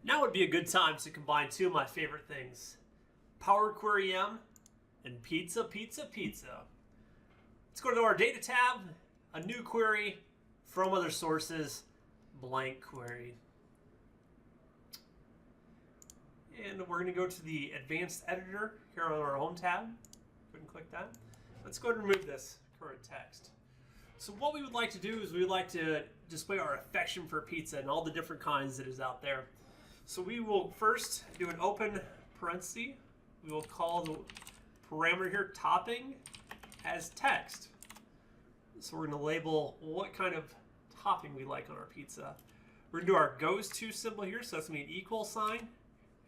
Now would be a good time to combine two of my favorite things, Power Query M and Pizza, Pizza, Pizza. Let's go to our data tab, a new query from other sources, blank query. And we're going to go to the advanced editor here on our home tab. Go ahead and click that. Let's go ahead and remove this current text. So what we would like to do is we would like to display our affection for pizza and all the different kinds that is out there. So we will first do an open parenthesis. We will call the parameter here topping as text. So we're going to label what kind of topping we like on our pizza. We're going to do our goes to symbol here. So that's going to be an equal sign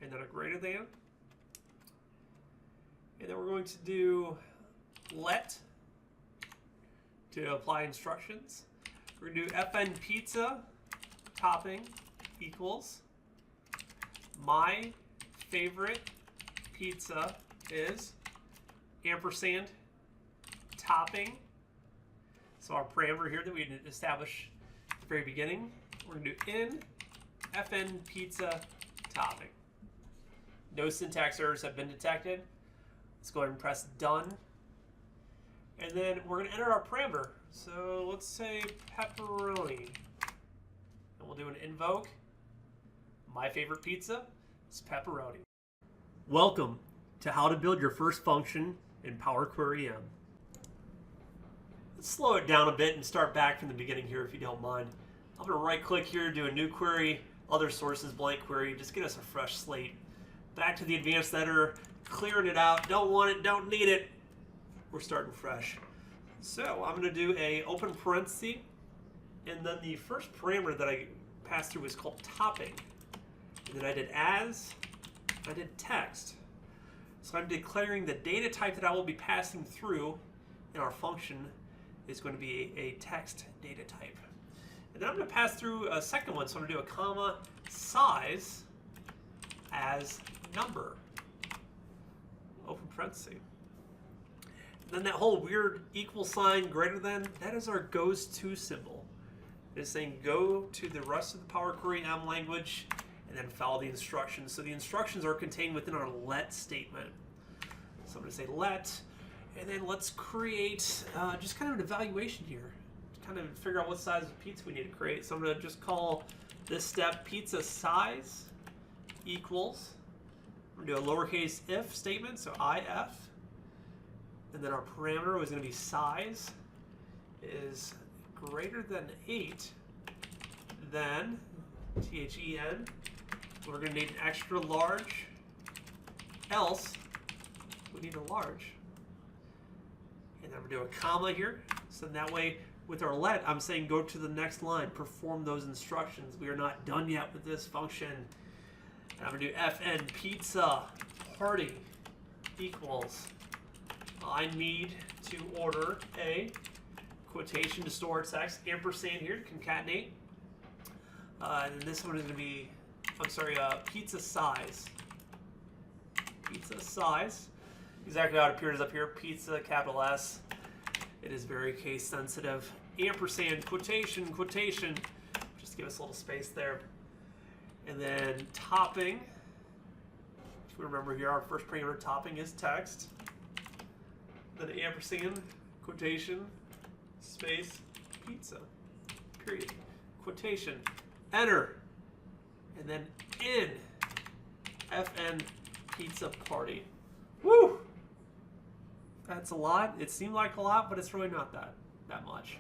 and then a greater than. And then we're going to do let to apply instructions. We're going to do FN pizza topping equals my favorite pizza is ampersand topping. So our parameter here that we established at the very beginning, we're going to do in FN pizza topping. No syntax errors have been detected. Let's go ahead and press done. And then we're going to enter our parameter. So let's say pepperoni. And we'll do an invoke. My favorite pizza is pepperoni. Welcome to how to build your first function in Power Query M. Let's slow it down a bit and start back from the beginning here if you don't mind. I'm going to right click here, do a new query, other sources, blank query, just get us a fresh slate. Back to the advanced editor, clearing it out, don't want it, don't need it. We're starting fresh. So I'm going to do a open parenthesis, and then the first parameter that I passed through is called topping. And then I did I did text. So I'm declaring the data type that I will be passing through in our function is going to be a text data type. And then I'm going to pass through a second one. So I'm going to do a comma size as number. Open parenthesis. And then that whole weird equal sign greater than, that is our goes to symbol. It is saying go to the rest of the Power Query M language and then follow the instructions. So the instructions are contained within our let statement. So I'm going to say let, and then let's create just kind of an evaluation here to kind of figure out what size of pizza we need to create. So I'm going to just call this step pizza size equals, we're going to do a lowercase if statement, so if, and then our parameter is going to be size is greater than 8, then THEN, we're going to need an extra large, else we need a large. And then we're going to do a comma here, so that way with our let, I'm saying go to the next line, perform those instructions. We are not done yet with this function. And I'm going to do FN pizza party equals, I need to order a quotation to store text, ampersand here, concatenate. And then this one is going to be, pizza size. Pizza size. Exactly how it appears up here, pizza, capital S. It is very case sensitive. Ampersand, quotation, quotation. Just give us a little space there. And then topping. If we remember here, our first parameter topping is text. Then ampersand, quotation, space, pizza, period. Quotation, enter, and then in FN pizza party. Woo! That's a lot. It seemed like a lot, but it's really not that much.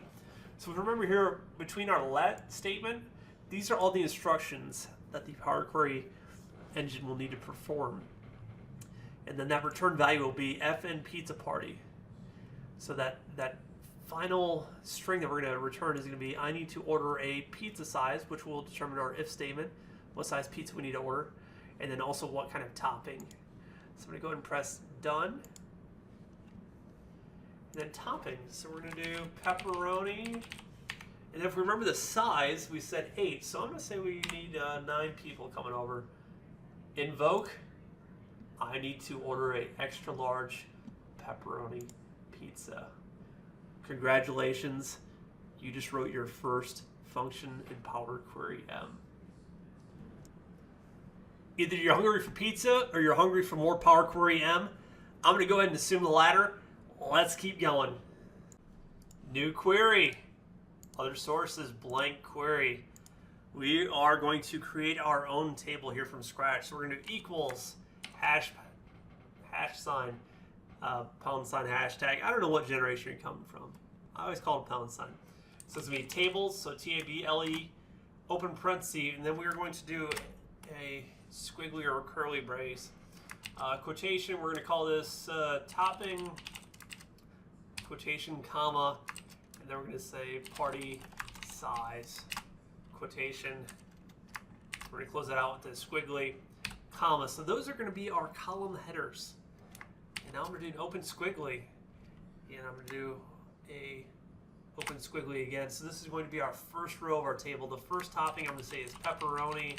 So remember here, between our let statement, these are all the instructions that the Power Query engine will need to perform. And then that return value will be FN pizza party. So that final string that we're going to return is going to be I need to order a pizza size, which will determine our if statement, what size pizza we need to order, and then also what kind of topping. So I'm going to go ahead and press done. And then topping. So we're going to do pepperoni. And if we remember the size, we said 8. So I'm going to say we need 9 people coming over. Invoke. I need to order an extra large pepperoni pizza. Congratulations, you just wrote your first function in Power Query M. Either you're hungry for pizza or you're hungry for more Power Query M. I'm going to go ahead and assume the latter. Let's keep going. New query. Other sources, blank query. We are going to create our own table here from scratch. So we're going to do equals, hash sign, pound sign, hashtag. I don't know what generation you're coming from. I always call it pound sign. So it's going to be tables, so T-A-B-L-E, open parenthesis, and then we are going to do a squiggly or curly brace. Quotation, we're going to call this topping, quotation, comma, and then we're going to say party size, quotation. We're going to close that out with a squiggly, comma. So those are going to be our column headers. And now I'm going to do an open squiggly, and I'm going to do a open squiggly again. So this is going to be our first row of our table. The first topping I'm going to say is pepperoni,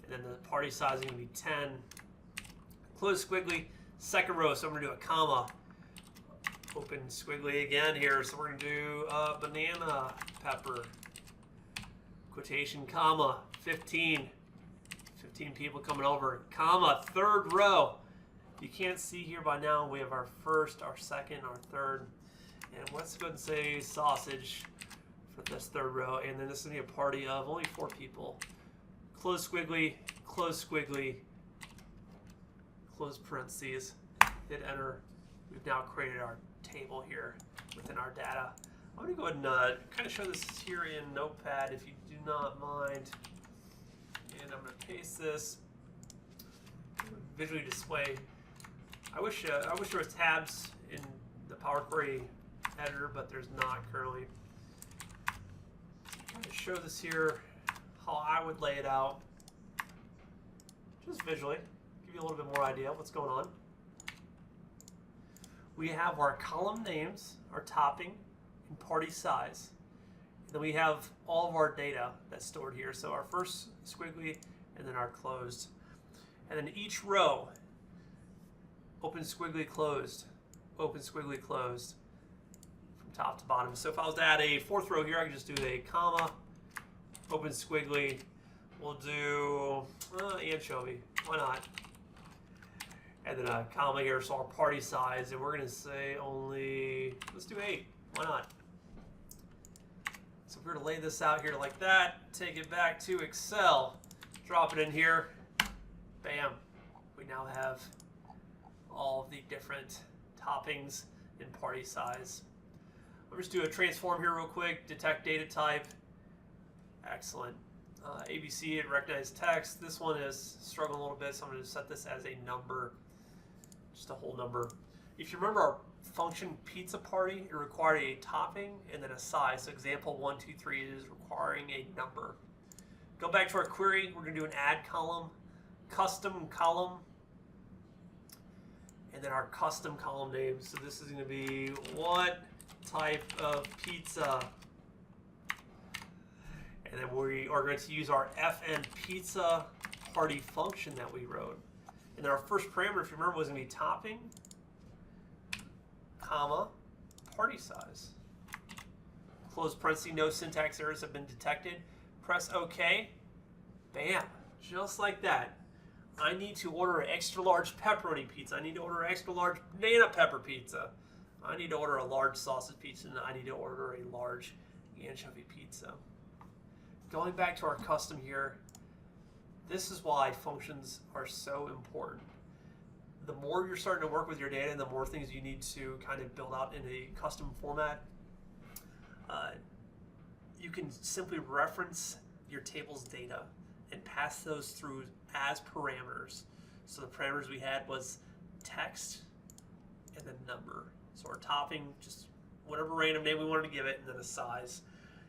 and then the party size is going to be 10. Close squiggly, second row, so I'm going to do a comma. Open squiggly again here, so we're going to do banana pepper. Quotation, comma, 15. 15 people coming over, comma, third row. You can't see here by now, we have our first, our second, our third. And let's go ahead and say sausage for this third row. And then this is going to be a party of only 4 people. Close squiggly, close parentheses, hit enter. We've now created our table here within our data. I'm going to go ahead and kind of show this here in Notepad if you do not mind. And I'm going to paste this, visually display. I wish there was tabs in the Power Query editor, but there's not currently. I'm going to show this here, how I would lay it out, just visually. Give you a little bit more idea of what's going on. We have our column names, our topping, and party size. And then we have all of our data that's stored here. So our first squiggly, and then our closed. And then each row, open squiggly closed, open squiggly closed, from top to bottom. So if I was to add a 4th row here, I could just do a comma, open squiggly. We'll do anchovy, why not? And then a comma here, so our party size, and we're going to say only, let's do 8, why not? So we're going to lay this out here like that, take it back to Excel, drop it in here, bam. We now have all of the different toppings in party size. I'll just do a transform here real quick, detect data type, excellent. ABC, it recognized text. This one is struggling a little bit, so I'm going to set this as a number, just a whole number. If you remember our function pizza party, it required a topping and then a size. So example 1, 2, 3 is requiring a number. Go back to our query. We're going to do an add column, custom column, and then our custom column name. So this is going to be what type of pizza. And then we are going to use our fn pizza party function that we wrote. And then our first parameter, if you remember, was going to be topping, comma, party size. Close parenthesis, no syntax errors have been detected. Press OK. Bam. Just like that. I need to order an extra large pepperoni pizza. I need to order an extra large banana pepper pizza. I need to order a large sausage pizza, and I need to order a large anchovy pizza. Going back to our custom here, this is why functions are so important. The more you're starting to work with your data and the more things you need to kind of build out in a custom format, you can simply reference your table's data and pass those through as parameters. So the parameters we had was text and then number. So our topping, just whatever random name we wanted to give it, and then a size.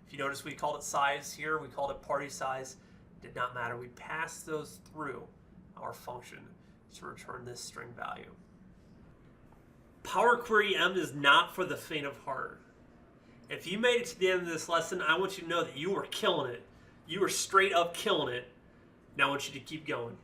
If you notice, we called it size here, we called it party size. Did not matter. We passed those through our function to return this string value. Power Query M is not for the faint of heart. If you made it to the end of this lesson, I want you to know that you were killing it. You were straight up killing it. Now I want you to keep going.